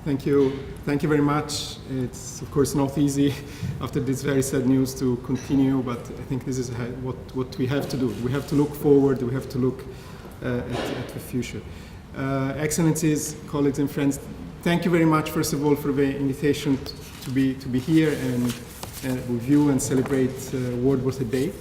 Thank you. Thank you very much. It's, of course, not easy after this very sad news to continue, but I think this is what we have to do. We have to look forward. We have to look at the future. Excellencies, colleagues and friends, thank you very much, first of all, for the invitation to be here and review and celebrate World Water Day.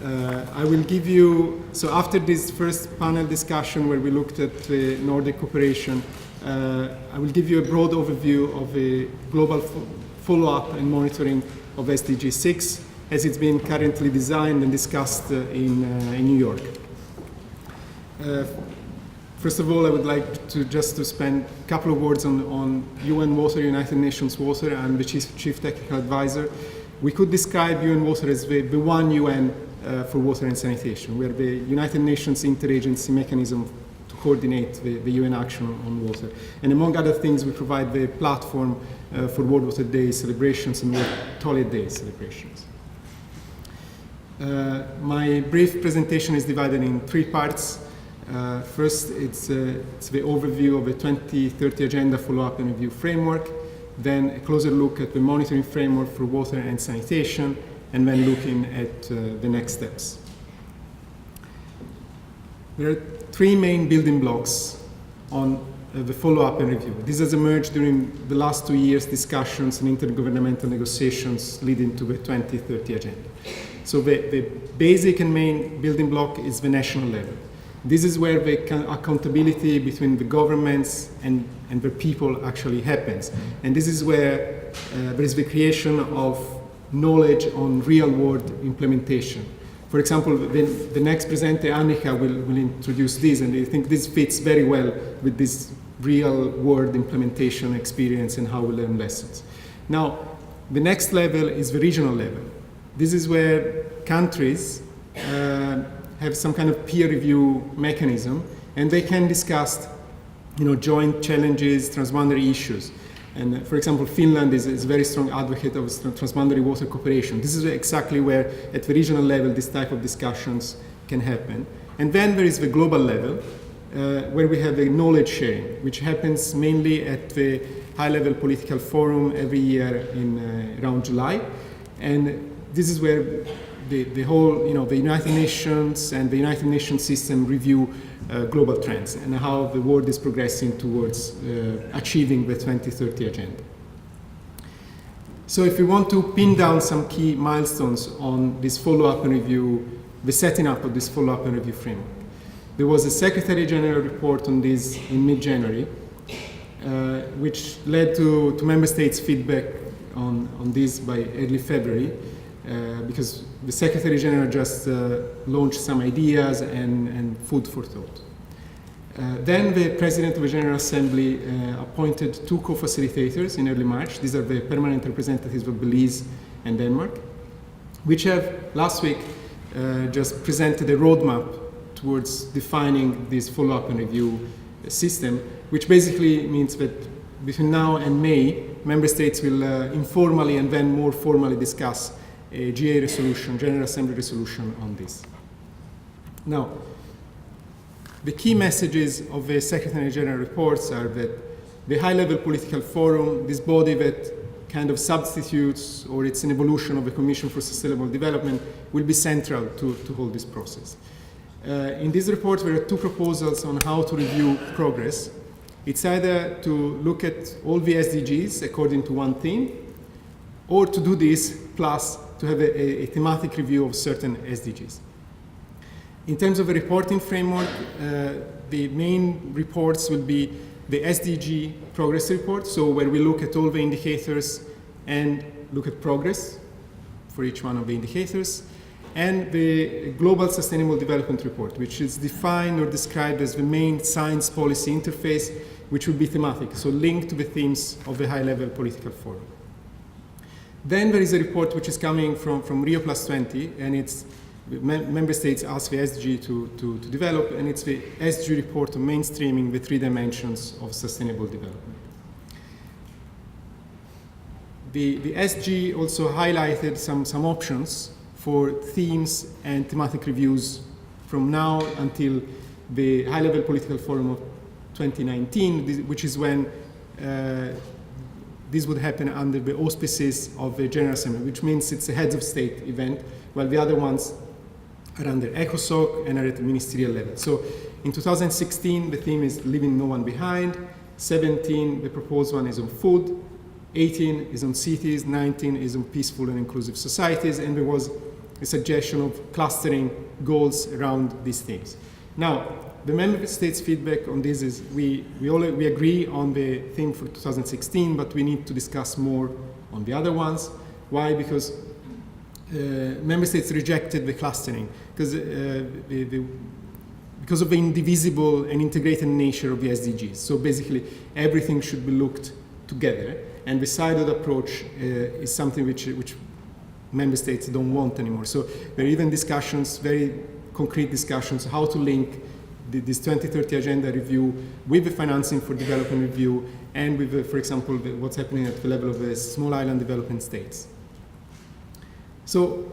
I will give you, so after this first panel discussion where we looked at the Nordic cooperation, I will give you a broad overview of the global follow-up and monitoring of SDG 6 as it's been currently designed and discussed in New York. First of all, I would like to spend a couple of words on UN Water, United Nations Water. I'm the Chief Technical Advisor. We could describe UN Water as the one UN for water and sanitation. We are the United Nations interagency mechanism to coordinate the UN action on water. And among other things, we provide the platform for World Water Day celebrations and World Toilet Day celebrations. My brief presentation is divided in three parts. First, it's the overview of the 2030 Agenda Follow-up and Review Framework, then a closer look at the monitoring framework for water and sanitation, and then looking at the next steps. There are three main building blocks on the follow-up and review. This has emerged during the last 2 years' discussions and intergovernmental negotiations leading to the 2030 Agenda. So the basic and main building block is the national level. This is where the accountability between the governments and the people actually happens. And this is where there is the creation of knowledge on real-world implementation. For example, the next presenter, Annika, will introduce this, and I think this fits very well with this real-world implementation experience and how we learn lessons. Now, the next level is the regional level. This is where countries have some kind of peer review mechanism, and they can discuss, joint challenges, transboundary issues. And for example, Finland is a very strong advocate of transboundary water cooperation. This is exactly where, at the regional level, this type of discussions can happen. And then there is the global level, where we have the knowledge sharing, which happens mainly at the high-level political forum every year in around July. And this is where the whole, the United Nations and the United Nations system review global trends and how the world is progressing towards achieving the 2030 Agenda. So if we want to pin down some key milestones on this follow-up and review, the setting up of this follow-up and review framework. There was a Secretary General report on this in mid-January, which led to member states' feedback on this by early February, because the Secretary General just launched some ideas and food for thought. Then the President of the General Assembly appointed 2 co-facilitators in early March. These are the permanent representatives of Belize and Denmark, which have last week just presented a roadmap towards defining this follow-up and review system, which basically means that between now and May, member states will informally and then more formally discuss a GA resolution, General Assembly resolution on this. Now, the key messages of the Secretary General reports are that the high-level political forum, this body that kind of substitutes or it's an evolution of the Commission for Sustainable Development, will be central to hold this process. In this report, there are 2 proposals on how to review progress. It's either to look at all the SDGs according to one theme, or to do this plus to have a thematic review of certain SDGs. In terms of a reporting framework, the main reports will be the SDG progress report, so where we look at all the indicators and look at progress for each one of the indicators, and the Global Sustainable Development Report, which is defined or described as the main science policy interface, which will be thematic, so linked to the themes of the high-level political forum. Then there is a report which is coming from Rio Plus 20, and it's member states ask the SDG to develop, and it's the SDG report on mainstreaming the 3 dimensions of sustainable development. The SDG also highlighted some options for themes and thematic reviews from now until the high-level political forum of 2019, which is when this would happen under the auspices of the General Assembly, which means it's a heads of state event, while the other ones are under ECOSOC and are at the ministerial level. So in 2016, the theme is leaving no one behind. 17, the proposed one is on food. 18 is on cities. 19 is on peaceful and inclusive societies. And there was a suggestion of clustering goals around these themes. Now, the member states' feedback on this is we agree on the theme for 2016, but we need to discuss more on the other ones. Why? Because member states rejected the clustering because of the indivisible and integrated nature of the SDGs. So basically, everything should be looked together, and the siloed approach is something which member states don't want anymore. So there are even discussions, very concrete discussions, how to link this 2030 agenda review with the financing for development review and with, for example, what's happening at the level of the small island development states. So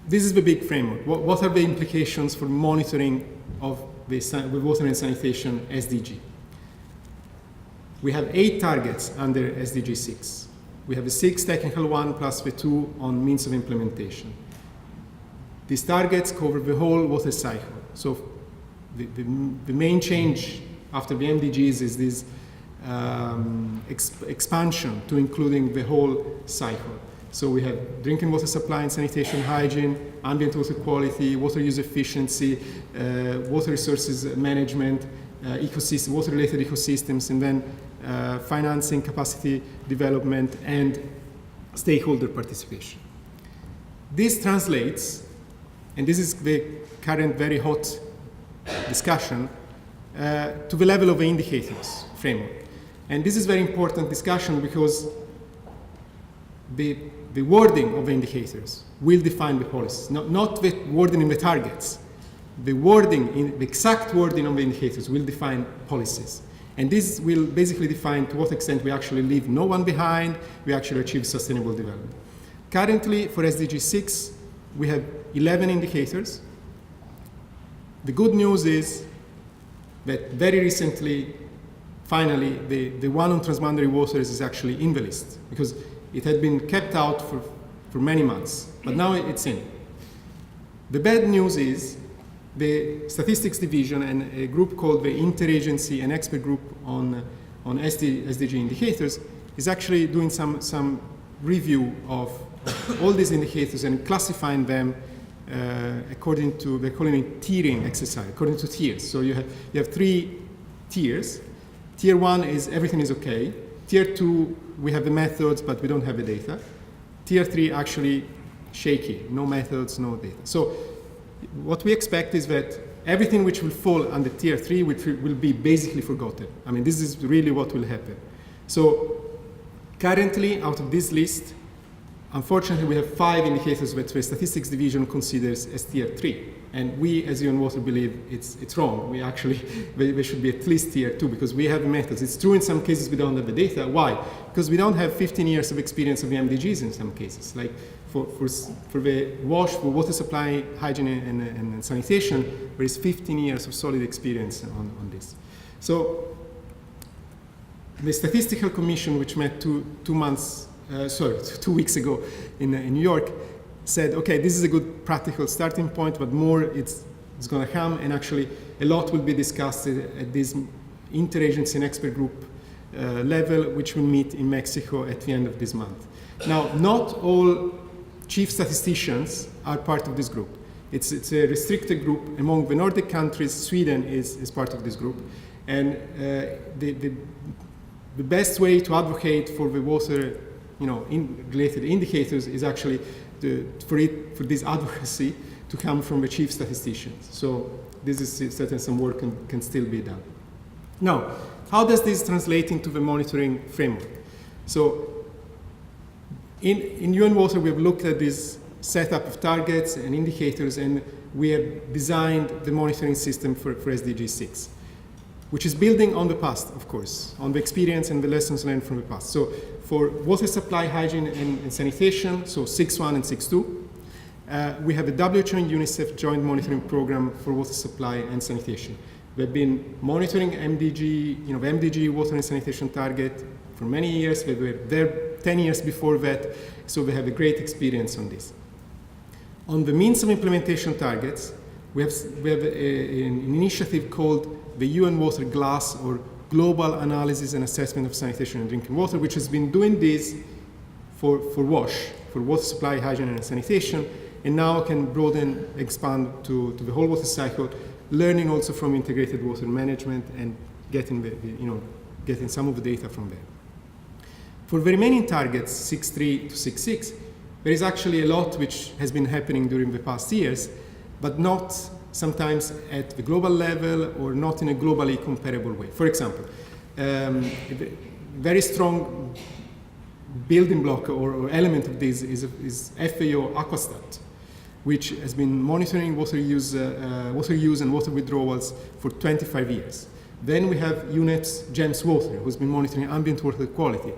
this is the big framework. What are the implications for monitoring of the water and sanitation SDG? We have 8 targets under SDG 6. We have a 6 technical one plus the 2 on means of implementation. These targets cover the whole water cycle. So the main change after the MDGs is this expansion to including the whole cycle. So we have drinking water supply and sanitation, hygiene, ambient water quality, water use efficiency, water resources management, water-related ecosystems, and then financing, capacity development, and stakeholder participation. This translates, and this is the current very hot discussion, to the level of the indicators framework. And this is very important discussion because the wording of the indicators will define the policies, not the wording in the targets. The exact wording of the indicators will define policies. And this will basically define to what extent we actually leave no one behind, we actually achieve sustainable development. Currently, for SDG 6, we have 11 indicators. The good news is that very recently, finally, the one on transboundary waters is actually in the list, because it had been kept out for many months, but now it's in. The bad news is the statistics division and a group called the Interagency and Expert Group on SDG indicators is actually doing some review of all these indicators and classifying them according to, they're calling it tiering exercise, according to tiers. So you have 3 tiers. Tier 1 is everything is okay. Tier 2, we have the methods, but we don't have the data. Tier 3, actually shaky, no methods, no data. So what we expect is that everything which will fall under Tier 3 will be basically forgotten. I mean, this is really what will happen. So currently, out of this list, unfortunately, we have 5 indicators that the statistics division considers as Tier 3. And we, as UN Water, believe it's wrong. We actually, they should be at least Tier 2 because we have the methods. It's true in some cases we don't have the data. Why? Because we don't have 15 years of experience of the MDGs in some cases. Like for the WASH, for water supply, hygiene, and sanitation, there is 15 years of solid experience on this. So the Statistical Commission, which met 2 weeks ago in New York, said, okay, this is a good practical starting point, but more it's going to come, and actually a lot will be discussed at this interagency and expert group level, which will meet in Mexico at the end of this month. Now, not all chief statisticians are part of this group. It's a restricted group. Among the Nordic countries, Sweden is part of this group. And the best way to advocate for the water related indicators is actually for this advocacy to come from the chief statisticians. So this is certainly some work can still be done. Now, how does this translate into the monitoring framework? So in UN Water, we have looked at this setup of targets and indicators, and we have designed the monitoring system for SDG 6, which is building on the past, of course, on the experience and the lessons learned from the past. So for water supply, hygiene, and sanitation, so 6.1 and 6.2, we have a WHO and UNICEF joint monitoring program for water supply and sanitation. We've been monitoring MDG, the MDG water and sanitation target for many years. We were there 10 years before that, so we have a great experience on this. On the means of implementation targets, we have an initiative called the UN Water GLASS, or Global Analysis and Assessment of Sanitation and Drinking Water, which has been doing this for WASH, for water supply, hygiene and sanitation, and now can broaden, expand to the whole water cycle, learning also from integrated water management and getting getting some of the data from there. For the remaining targets, 6.3 to 6.6, there is actually a lot which has been happening during the past years, but not sometimes at the global level or not in a globally comparable way. For example, very strong building block or element of this is FAO Aquastat, which has been monitoring water use and water withdrawals for 25 years. Then we have UNEP's GEMS Water, who's been monitoring ambient water quality.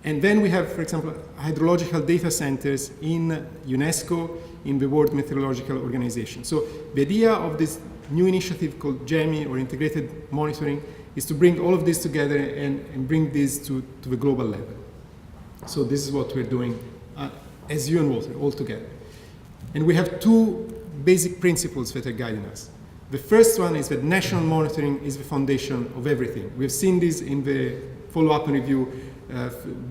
And then we have, for example, hydrological data centers in UNESCO, in the World Meteorological Organization. So the idea of this new initiative called GEMI, or Integrated Monitoring, is to bring all of this together and bring this to the global level. So this is what we're doing as UN Water, all together. And we have two basic principles that are guiding us. The first one is that national monitoring is the foundation of everything. We've seen this in the follow-up and review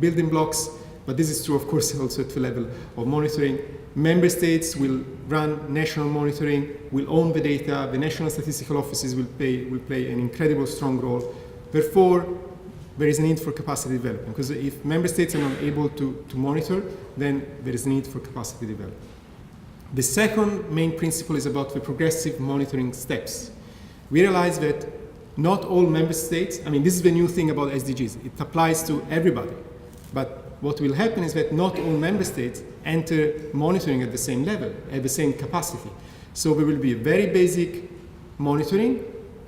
building blocks, but this is true, of course, also at the level of monitoring. Member states will run national monitoring, will own the data. The national statistical offices will play an incredible strong role. Therefore, there is a need for capacity development, because if member states are not able to monitor, then there is a need for capacity development. The second main principle is about the progressive monitoring steps. We realize that not all member states, this is the new thing about SDGs, it applies to everybody. But what will happen is that not all member states enter monitoring at the same level, at the same capacity. So there will be a very basic monitoring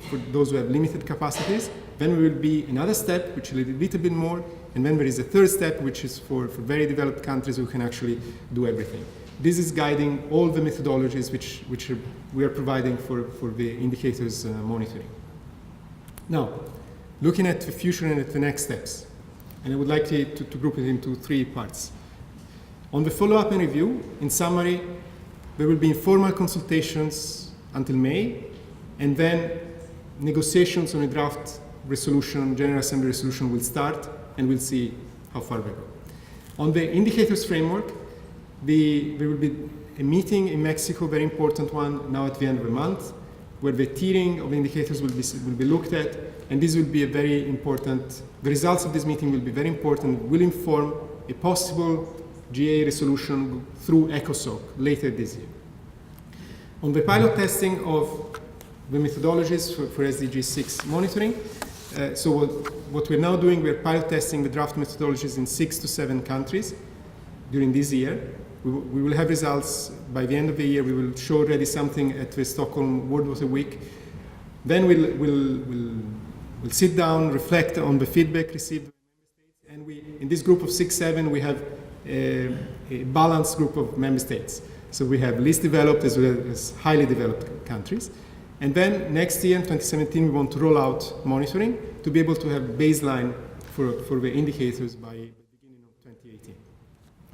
for those who have limited capacities. Then there will be another step, which is a little bit more, and then there is a third step, which is for very developed countries who can actually do everything. This is guiding all the methodologies which we are providing for the indicators monitoring. Now, looking at the future and at the next steps, and I would like to group it into three parts. On the follow-up and review, in summary, there will be informal consultations until May, and then negotiations on a draft resolution, General Assembly resolution will start, and we'll see how far we go. On the indicators framework, there will be a meeting in Mexico, very important one, now at the end of the month, where the tiering of indicators will be looked at, and this will be a very important, the results of this meeting will be very important, will inform a possible GA resolution through ECOSOC later this year. On the pilot testing of the methodologies for SDG 6 monitoring, so what we're now doing, we're pilot testing the draft methodologies in 6 to 7 countries during this year. We will have results by the end of the year. We will show already something at the Stockholm World Water Week. Then we'll sit down, reflect on the feedback received, and in this group of 6-7 we have a balanced group of member states. So we have least developed as well as highly developed countries. And then next year, in 2017, we want to roll out monitoring to be able to have baseline for the indicators by the beginning of 2018.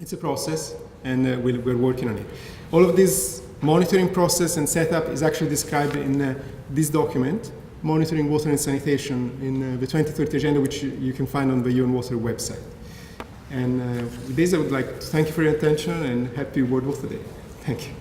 It's a process, and we're working on it. All of this monitoring process and setup is actually described in this document, Monitoring Water and Sanitation, in the 2030 Agenda, which you can find on the UN Water website. And with this, I would like to thank you for your attention, and happy World Water Day. Thank you.